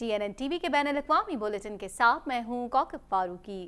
TNN TV के बैनुल-अक़वामी bulletin के साथ मैं हूँ कौकब फारूकी।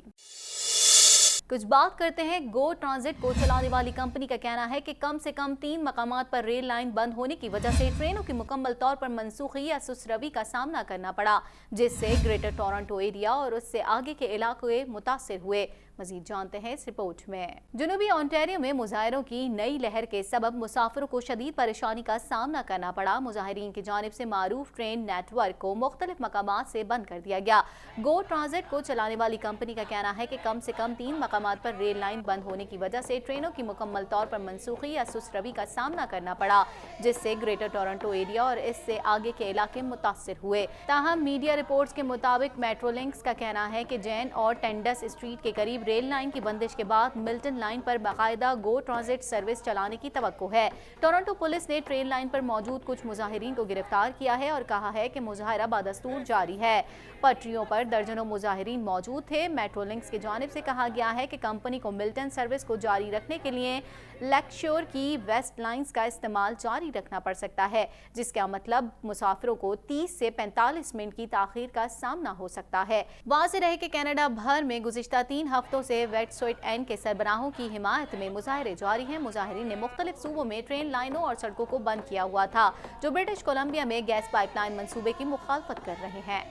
कुछ बात करते हैं गो ट्रांजिट को चलाने वाली कंपनी का कहना है कि कम से कम 3 मकामात पर रेल लाइन बंद होने की वजह से ट्रेनों की मुकम्मल तौर पर मनसूखी या सुस्रवी का सामना करना पड़ा, जिससे ग्रेटर टोरंटो एरिया और उससे आगे के इलाके मुतासिर हुए। मजीद जानते हैं इस रिपोर्ट में। जनूबी ओंटारियो में मुजाहिरों की नई लहर के सबब मुसाफिरों को शदीद परेशानी का सामना करना पड़ा। मुजाहिरीन की जानिब से मारूफ ट्रेन नेटवर्क को मुख्तलिफ मकामात से बंद कर दिया गया। गो ट्रांजिट को चलाने वाली कंपनी का कहना है कि कम से कम 3 मकामात पर रेल लाइन बंद होने की वजह से ट्रेनों की मुकम्मल तौर पर मनसूखी या सुस्रवी का सामना करना पड़ा, जिससे ग्रेटर टोरंटो एरिया और इससे आगे के इलाके मुतासिर हुए। ताहम मीडिया रिपोर्ट्स के मुताबिक मेट्रोलिंक्स का कहना है कि जैन और टेंडस स्ट्रीट के करीब रेल लाइन की बंदिश के बाद मिल्टन लाइन पर बाकायदा गो ट्रांजिट सर्विस चलाने की तवक्को है। टोरंटो पुलिस ने ट्रेन लाइन पर मौजूद कुछ मुजाहिरीन को गिरफ्तार किया है और कहा है कि मुजाहरा बादस्तूर जारी है। पटरियों पर दर्जनों मुजाहिरीन मौजूद थे। मेट्रोलिंक्स की जानिब से कहा गया है कि कंपनी को मिल्टन सर्विस को जारी रखने के लिए लेकशोर की वेस्ट लाइन्स का इस्तेमाल जारी रखना पड़ सकता है, जिसका मतलब मुसाफिरों को 30 से 45 मिनट की ताखीर का सामना हो सकता है। वाज़ेह रहे कि कनाडा भर में गुज़िश्ता 3 हफ्तों से वेटसोइट-एन के सरबराहों की हिमायत में मुजाहरे जारी हैं। मुजाहिरीन ने मुख्तलिफ सूबों में ट्रेन लाइनों और सड़कों को बंद किया हुआ था, जो ब्रिटिश कोलंबिया में गैस पाइपलाइन मंसूबे की मुखालफत कर रहे हैं।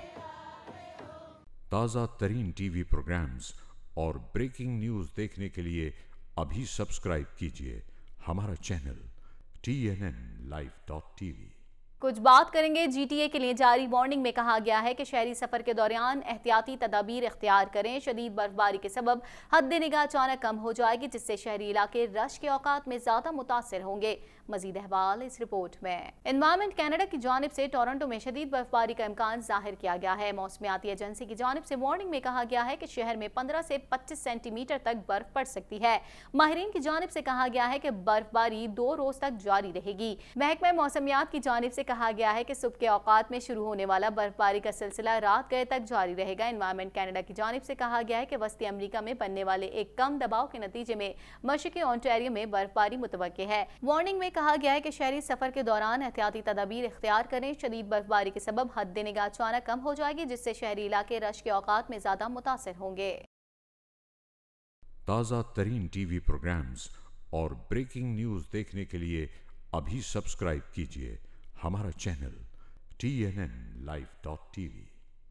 ताज़ा तरीन टीवी प्रोग्राम्स और ब्रेकिंग न्यूज़ देखने के लिए अभी सब्सक्राइब कीजिए हमारा चैनल TNNlive.tv। कुछ बात करेंगे GTA के लिए जारी वार्निंग में कहा गया है कि शहरी सफर के दौरान एहतियाती तदाबीर इख्तियार करें। शदीद बर्फबारी के सबब हद निगाह अचानक कम हो जाएगी, जिससे शहरी इलाके रश के औकात में ज्यादा मुतासिर होंगे। मजीद अहवाल इस रिपोर्ट में। एनवायरमेंट कनाडा की जानिब से टोरंटो में शदीद बर्फबारी का इम्कान जाहिर किया गया है। मौसमियाती एजेंसी की जानिब से वार्निंग में कहा गया है कि शहर में 15 से 25 सेंटीमीटर तक बर्फ पड़ सकती है। माहिरीन की जानिब से कहा गया है कि बर्फबारी 2 रोज तक जारी रहेगी। महकमा मौसमियात की जानिब से कहा गया है कि सुबह के औकात में शुरू होने वाला बर्फबारी का सिलसिला रात गए तक जारी रहेगा। एनवायरमेंट कनाडा की जानिब से कहा गया है कि वस्ती अमरीका में बनने वाले एक कम दबाव के नतीजे में मशरकी ओंटारियो में बर्फबारी मुतवक्के है। वार्निंग में कहा गया है कि शहरी सफर के दौरान एहतियाती तदाबीर इख्तियार करें। शदीद बर्फबारी के सबब हद निगाह अचानक कम हो जाएगी, जिससे शहरी इलाके रश के औकात में ज्यादा मुतासिर होंगे। ताज़ा तरीन टीवी प्रोग्राम्स और ब्रेकिंग न्यूज़ देखने के लिए अभी सब्सक्राइब कीजिए हमारा चैनल TNNlive.tv।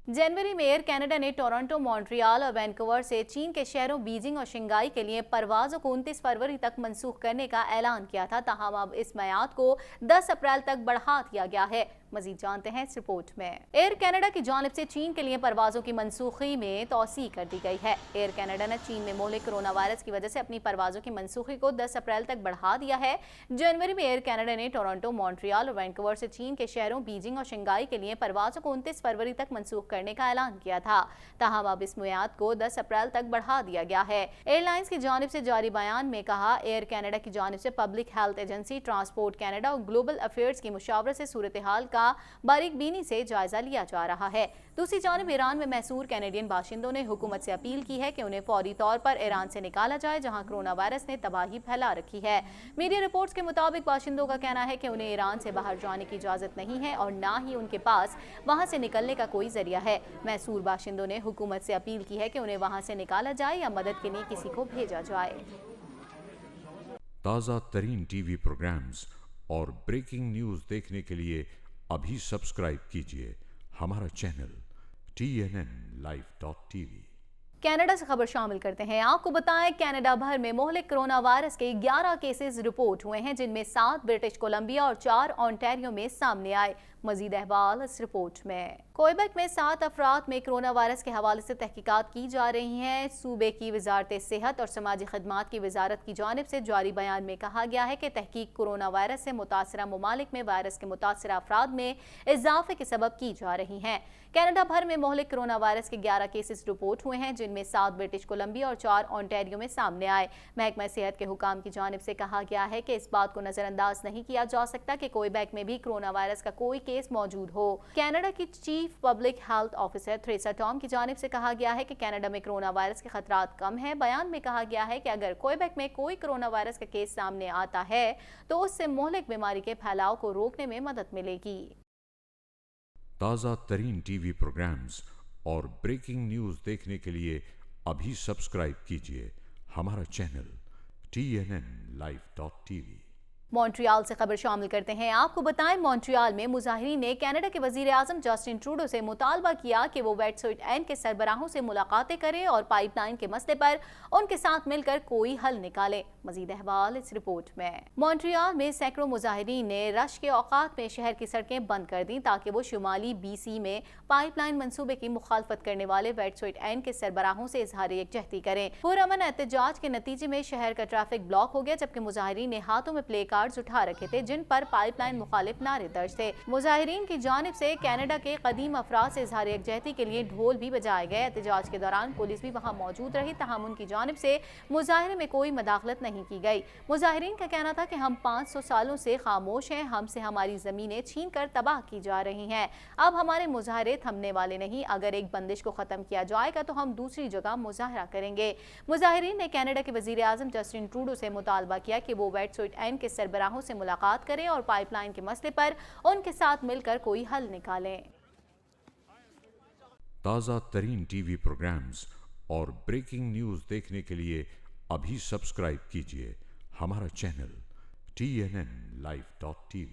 जनवरी में एयर कनाडा ने टोरंटो, मॉन्ट्रियल और वैंकूवर से चीन के शहरों बीजिंग और शंघाई के लिए परवाज़ों को 29 फरवरी तक मनसूख करने का ऐलान किया था। ताहम अब इस मियाद को 10 अप्रैल तक बढ़ा दिया गया है। मजीद जानते हैं इस रिपोर्ट में। एयर कनाडा की जानिब से चीन के लिए परवाज़ों की मनसूखी में तौसी कर दी गई है। एयर कनाडा ने चीन में मोहलिक कोरोना वायरस की वजह से अपनी परवाज़ों की मनसूखी को 10 अप्रैल तक बढ़ा दिया है। जनवरी में एयर कनाडा ने टोरंटो, मॉन्ट्रियल और वैंकूवर से चीन के शहरों बीजिंग और शंघाई के लिए परवाज़ों को 29 फरवरी तक मनसूख करने का ऐलान किया था। ताहम अब इस मियाद को 10 अप्रैल तक बढ़ा दिया गया है। एयरलाइंस की जानिब से जारी बयान में कहा, एयर कनाडा की जानिब से public health agency, transport Canada और ग्लोबल अफेयर्स की मुशावरत से सूरत हाल का बारीक बीनी से जायजा लिया जा रहा है। दूसरी जानिब ईरान में महसूर कैनेडियन बाशिंदों ने हुकूमत से अपील की है कि उन्हें फौरी तौर पर ईरान से निकाला जाए, जहां कोरोना वायरस ने तबाही फैला रखी है। मीडिया रिपोर्ट्स के मुताबिक बाशिंदों का कहना है कि उन्हें ईरान से बाहर जाने की इजाजत नहीं है और ना ही उनके पास वहां से निकलने का कोई जरिया है। महसूर बाशिंदों ने हुकूमत से अपील की है कि उन्हें वहां से निकाला जाए या मदद के लिए किसी को भेजा जाए। ताज़ा तरीन टीवी प्रोग्राम्स और ब्रेकिंग न्यूज़ देखने के लिए अभी सब्सक्राइब कीजिए हमारा चैनल TNNlive.tv। कनाडा से खबर शामिल करते हैं। आपको बताएं, कनाडा भर में मोहलिक कोरोना वायरस के 11 केसेस रिपोर्ट हुए हैं, जिनमें 7 ब्रिटिश कोलंबिया और 4 ओंटारियो में सामने आए। मजीद अहवाल इस रिपोर्ट में। क्वेबेक में 7 अफराद में कोरोना वायरस के हवाले से तहकीकात की जा रही हैं। सूबे की वजारत सेहत और समाजी खदमात की वजारत की जानिब से जारी बयान में कहा गया है कि तहकीक कोरोना वायरस से मुतासरा ममालिक में वायरस के मुतासरा अफराद में इजाफे के सबब की जा रही हैं। कनाडा भर में मोहलिक कोरोना वायरस के 11 केसेस रिपोर्ट हुए हैं, जिनमें 7 ब्रिटिश कोलंबिया और 4 ओंटारियो में सामने आए। महकमा सेहत के हुकाम की जानिब से कहा गया है कि इस बात को नजरअंदाज नहीं किया जा सकता कि क्वेबेक में भी कोरोना वायरस का कोई केस मौजूद हो। कनाडा की chief public health officer Theresa Tam की जानिब से कहा गया है कि कनाडा में कोरोना वायरस के खतरात कम है। बयान में कहा गया है कि अगर क्वेबेक में कोई कोरोना वायरस का केस सामने आता है तो उससे मोहलिक बीमारी के फैलाव को रोकने में मदद मिलेगी। ताज़ा तरीन टीवी प्रोग्राम्स और ब्रेकिंग न्यूज़ देखने के लिए अभी सब्सक्राइब कीजिए हमारा चैनल TNNlive.tv। मॉन्ट्रियल से खबर शामिल करते हैं। आपको बताएं, मॉन्ट्रियल में मुजाहिरीन ने कनाडा के वजीर आजम जस्टिन ट्रूडो से मुतालबा किया कि वो वेटसुइट-एन के सरबराहों से मुलाकातें करें और पाइपलाइन के मसले पर उनके साथ मिलकर कोई हल निकालें। मजीद अहवाल इस रिपोर्ट में। मॉन्ट्रियल में सैकड़ों मुजाहिरीन ने रश के औकात में शहर की सड़कें बंद कर दी ताकि वो शुमाली BC में पाइपलाइन मंसूबे की मुखालफत करने वाले वेटसुइट-एन के सरबराहों से इजहार यकजहती करें। पुरअमन एहतजाज के नतीजे में शहर का ट्रैफिक ब्लॉक हो गया, जबकि मुजाहिरीन ने हाथों में प्ले कार्ड्स उठा रखे थे जिन पर पाइपलाइन मुखालिफ नारे दर्ज थे। मुजाहिरीन की जानिब से कनाडा के कदीम अफराद से इजहार यकजहती के लिए ढोल भी बजाए गए। एहतजाज के दौरान पुलिस भी वहां मौजूद रही, तहम उनकी जानिब से मुजाहरे में कोई मदाखलत नहीं की गई। मुजाहिरीन का कहना था कि हम 500 सालों से खामोश हैं, हमसे हमारी जमीनें छीन कर तबाह की जा रही हैं। अब हमारे मुजाहरे थमने वाले नहीं, अगर एक बंदिश को खत्म किया जाएगा तो हम दूसरी जगह मुजाहरा करेंगे। मुजाहिरीन ने कनाडा के वजीर आजम जस्टिन ट्रूडो से मुतालबा किया कि वो वेटसुइट-एन के सरबराहों से मुलाकात करें और पाइपलाइन के मसले पर उनके साथ मिलकर कोई हल निकालें। ताज़ा तरीन टीवी प्रोग्राम्स और ब्रेकिंग न्यूज़ देखने के लिए अभी सब्सक्राइब कीजिए हमारा चैनल TNNlive.tv।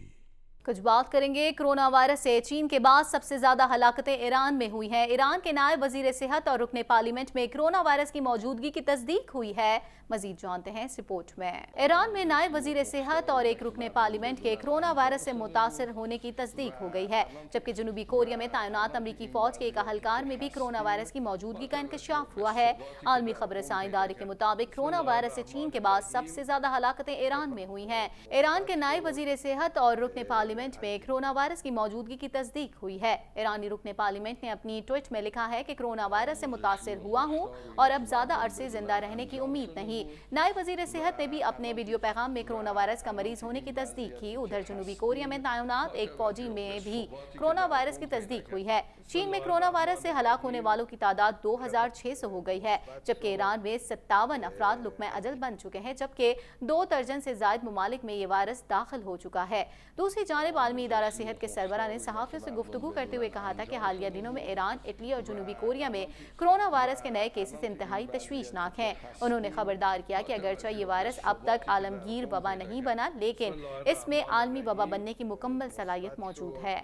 कुछ बात करेंगे कोरोना वायरस से। चीन के बाद सबसे ज्यादा हलाकतें ईरान में हुई हैं। ईरान के नायब वजीर सेहत और रुकने पार्लियामेंट में कोरोना वायरस की मौजूदगी की तस्दीक हुई है। मजीद जानते हैं इस रिपोर्ट में। ईरान में नायब वजीर सेहत और एक रुकने पार्लियामेंट के कोरोना वायरस से मुतासर होने की तस्दीक हो गई है, जबकि जनूबी कोरिया में तैनात अमरीकी फौज के एक अहलकार में भी कोरोना वायरस की मौजूदगी का इंकशाफ हुआ है। आलमी खबरसां इदारे के मुताबिक कोरोना वायरस से चीन के बाद सबसे ज्यादा हलाकतें ईरान में हुई हैं। ईरान के नायब वजीर सेहत और रुकने पार्लियामेंट में कोरोना वायरस की मौजूदगी की तस्दीक हुई है। ईरानी रुकने पार्लियामेंट ने अपनी ट्वीट में लिखा है कि कोरोना वायरस से मुतासिर हुआ हूं और अब ज्यादा अरसे जिंदा रहने की उम्मीद नहीं। नायब वजीर सेहत ने भी अपने वीडियो पैगाम में कोरोना वायरस का मरीज होने की तस्दीक की। उधर जनूबी कोरिया में तैनात एक फौजी में भी कोरोना वायरस की तस्दीक हुई है। चीन में कोरोना वायरस से हलाक होने वालों की तादाद 2600 हो गई है, जबकि ईरान में 57 अफराद लुक्मा अजल बन चुके हैं, जबकि 2 दर्जन से ज्यादा ममालिक में ये वायरस दाखिल हो चुका है। दूसरी जानिब आलमी इदारा सेहत के सरबराह ने सहाफियों से गुफ्तगू करते हुए कहा था कि हालिया दिनों में ईरान, इटली और जनूबी कोरिया में कोरोना वायरस के नए केसेस इंतहाई तशवीशनाक हैं। उन्होंने खबरदार किया कि अगरचे ये वायरस अब तक आलमगीर वबा नहीं बना, लेकिन इसमें आलमी वबा बनने की मुकम्मल सलाहियत मौजूद है।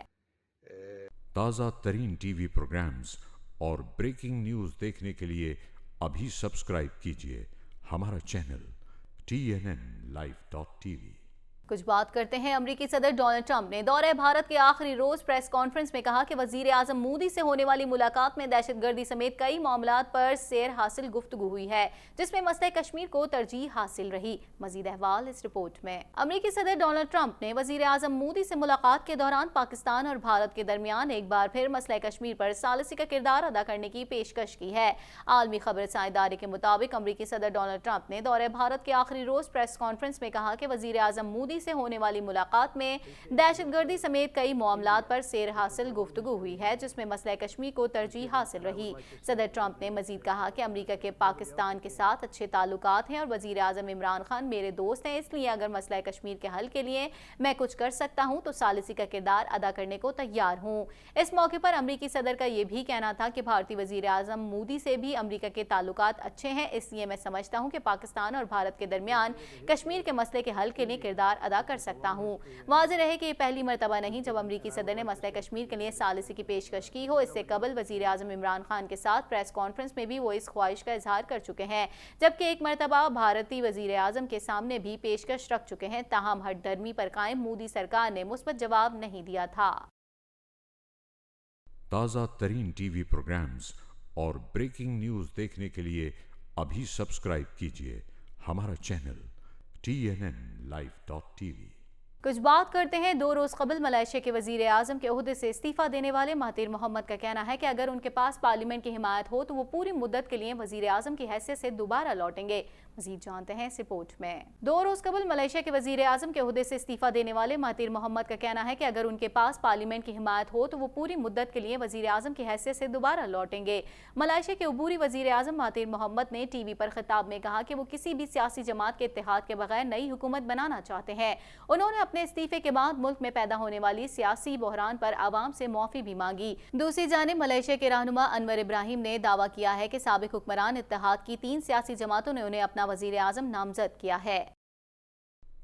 ताज़ा तरीन टीवी प्रोग्राम्स और ब्रेकिंग न्यूज़ देखने के लिए अभी सब्सक्राइब कीजिए हमारा चैनल TNNlive.tv। कुछ बात करते हैं। अमरीकी सदर डोनाल्ड ट्रंप ने दौरे भारत के आखिरी रोज प्रेस कॉन्फ्रेंस में कहा कि वजीर आजम मोदी से होने वाली मुलाकात में दहशतगर्दी समेत कई मामलात पर सैर हासिल गुफ्तगू हुई है, जिसमें मसले कश्मीर को तरजीह हासिल रही। मजीद अहवाल इस रिपोर्ट में। अमरीकी सदर डोनाल्ड ट्रंप ने वजीर आजम मोदी से मुलाकात के दौरान पाकिस्तान और भारत के दरमियान एक बार फिर मसले कश्मीर पर सालिसी का किरदार अदा करने की पेशकश की है। आलमी खबरसां इदारे के मुताबिक अमरीकी सदर डोनाल्ड ट्रंप ने दौरे भारत के आखिरी रोज प्रेस कॉन्फ्रेंस में कहा कि वजीर आजम मोदी से होने वाली मुलाकात में दहशतगर्दी समेत कई मामलात पर सैर हासिल गुफ्तगू हुई है, जिसमें मसला कश्मीर को तरजीह हासिल रही। सदर ट्रंप ने मजीद कहा कि अमेरिका के पाकिस्तान के साथ अच्छे ताल्लुकात हैं और वजीर आजम इमरान खान मेरे दोस्त हैं, इसलिए अगर मसला कश्मीर के हल के लिए मैं कुछ कर सकता हूं तो सालिसी का किरदार अदा करने को तैयार हूं। इस मौके पर अमरीकी सदर का यह भी कहना था कि भारतीय वजीर आजम मोदी से भी अमरीका के ताल्लुकात अच्छे हैं, इसलिए मैं समझता हूं कि पाकिस्तान और भारत के दरमियान कश्मीर के मसले के हल के लिए किरदार अदा कर सकता हूं। वाज़ेह रहे कि ये पहली मरतबा नहीं जब अमरीकी सदर ने मसला कश्मीर के लिए सालिसी की पेशकश की हो। इससे कबल वजीर आजम इमरान खान के साथ प्रेस कॉन्फ्रेंस में भी वो इस ख्वाहिश का इजहार कर चुके हैं, जबकि एक मरतबा भारतीय वजीर आजम के सामने भी पेशकश रख चुके हैं। ताहम हठधर्मी पर कायम मोदी सरकार ने मुस्बत जवाब नहीं दिया था। ताज़ा तरीन टीवी प्रोग्राम्स और ब्रेकिंग न्यूज़ देखने के लिए अभी सब्सक्राइब कीजिए हमारा चैनल TNNlive.tv। कुछ बात करते हैं। 2 रोज कबल मलेशिया के वजीर आजम के ओहदे से इस्तीफा देने वाले महातिर मोहम्मद का कहना है कि अगर उनके पास पार्लियामेंट की हिमायत हो तो वो पूरी मुद्दत के लिए वजीर आजम की हैसियत से दोबारा लौटेंगे। مزید جانتے ہیں اس رپورٹ میں۔ 2 روز قبل ملائیشیا کے وزیر اعظم کے عہدے سے استعفیٰ دینے والے مہاتیر محمد کا کہنا ہے کہ اگر ان کے پاس پارلیمنٹ کی حمایت ہو تو وہ پوری مدت کے لیے وزیر اعظم کی حیثیت سے دوبارہ لوٹیں گے۔ ملائیشیا کے عبوری وزیر اعظم مہاتیر محمد نے ٹی وی پر خطاب میں کہا کہ وہ کسی بھی سیاسی جماعت کے اتحاد کے بغیر نئی حکومت بنانا چاہتے ہیں۔ انہوں نے اپنے استعفے کے بعد ملک میں پیدا ہونے والی سیاسی بحران پر عوام سے معافی بھی مانگی۔ دوسری جانب ملائیشیا کے رہنما انور ابراہیم نے دعویٰ کیا ہے کہ سابق حکمران اتحاد کی 3 سیاسی جماعتوں نے انہیں اپنا وزیر اعظم نامزد کیا ہے۔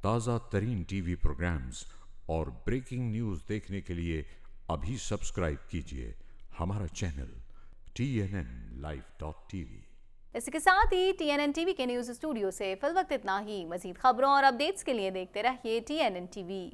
تازہ ترین ٹی وی پروگرامز اور بریکنگ نیوز دیکھنے کے لیے ابھی سبسکرائب کیجیے ہمارا چینل TNNlive.tv۔ اس کے ساتھ ہی TNN ٹی وی کے نیوز اسٹوڈیو سے فی الوقت اتنا ہی۔ مزید خبروں اور اپڈیٹس کے لیے دیکھتے رہیے TNN ٹی وی۔